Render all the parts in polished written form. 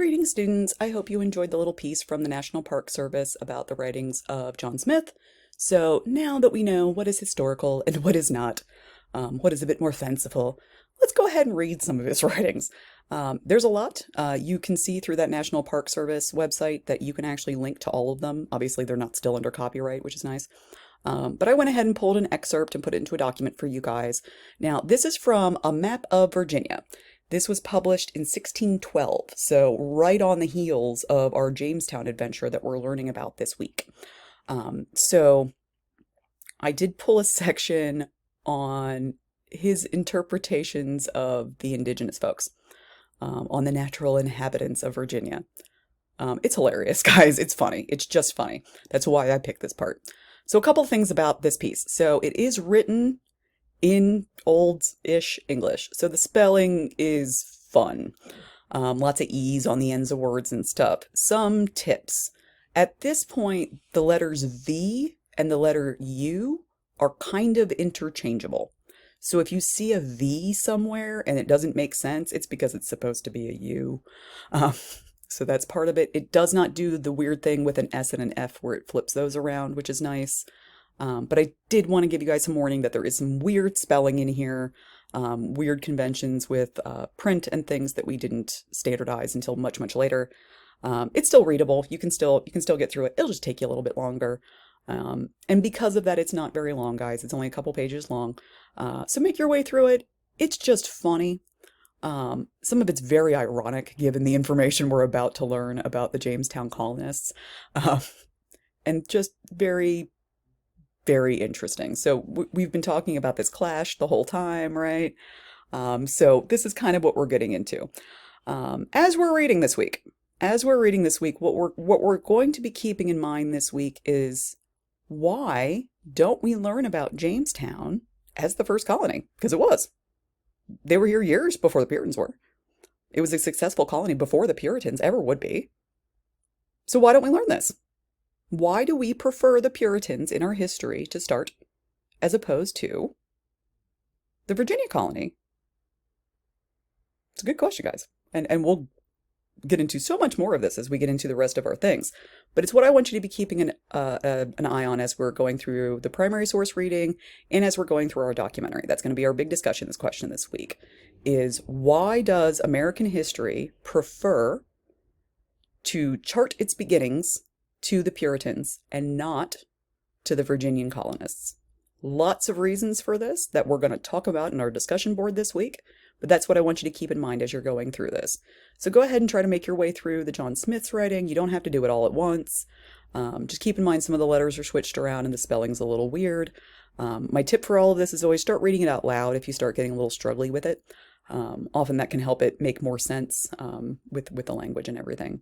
Greetings, students. I hope you enjoyed the little piece from the National Park Service about the writings of John Smith. So now that we know what is historical and what is not, what is a bit more fanciful, let's go ahead and read some of his writings. There's a lot. You can see through that National Park Service website that you can actually link to all of them. Obviously, they're not still under copyright, which is nice. But I went ahead and pulled an excerpt and put it into a document for you guys. Now, this is from A Map of Virginia. This was published in 1612, so right on the heels of our Jamestown adventure that we're learning about this week. So I did pull a section on his interpretations of the indigenous folks, on the natural inhabitants of Virginia. It's hilarious, guys. It's funny. It's just funny. That's why I picked this part. So a couple things about this piece. So it is written in old-ish English, so the spelling is fun. Lots of E's on the ends of words and stuff. Some tips. At this point, the letters V and the letter U are kind of interchangeable. So if you see a V somewhere and it doesn't make sense, it's because it's supposed to be a U. So that's part of it. It does not do the weird thing with an S and an F where it flips those around, which is nice. But I did want to give you guys some warning that there is some weird spelling in here, weird conventions with print and things that we didn't standardize until much, much later. It's still readable. You can still get through it. It'll just take you a little bit longer. And because of that, it's not very long, guys. It's only a couple pages long. So make your way through it. It's just funny. Some of it's very ironic given the information we're about to learn about the Jamestown colonists. And just very, very interesting. So we've been talking about this clash the whole time, right? So this is kind of what we're getting into. As we're reading this week, what we're going to be keeping in mind this week is, why don't we learn about Jamestown as the first colony? Because it was. They were here years before the Puritans were. It was a successful colony before the Puritans ever would be. So why don't we learn this? Why do we prefer the Puritans in our history to start as opposed to the Virginia colony? It's a good question, guys. And we'll get into so much more of this as we get into the rest of our things. But it's what I want you to be keeping an eye on as we're going through the primary source reading and as we're going through our documentary. That's going to be our big discussion, this question this week, is why does American history prefer to chart its beginnings to the Puritans and not to the Virginian colonists? Lots of reasons for this that we're going to talk about in our discussion board this week, but that's what I want you to keep in mind as you're going through this. So go ahead and try to make your way through the John Smith's writing. You don't have to do it all at once. Just keep in mind some of the letters are switched around and the spelling's a little weird. My tip for all of this is always start reading it out loud if you start getting a little struggly with it. Often that can help it make more sense with the language and everything.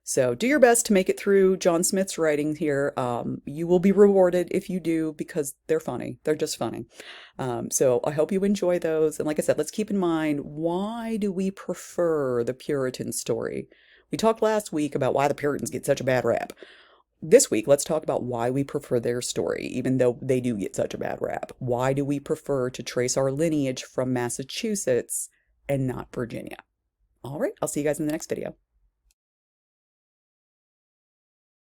So do your best to make it through John Smith's writing here. You will be rewarded if you do, because they're funny. They're just funny. So I hope you enjoy those. And like I said, let's keep in mind, why do we prefer the Puritan story? We talked last week about why the Puritans get such a bad rap. This week, let's talk about why we prefer their story, even though they do get such a bad rap. Why do we prefer to trace our lineage from Massachusetts and not Virginia? All right, I'll see you guys in the next video.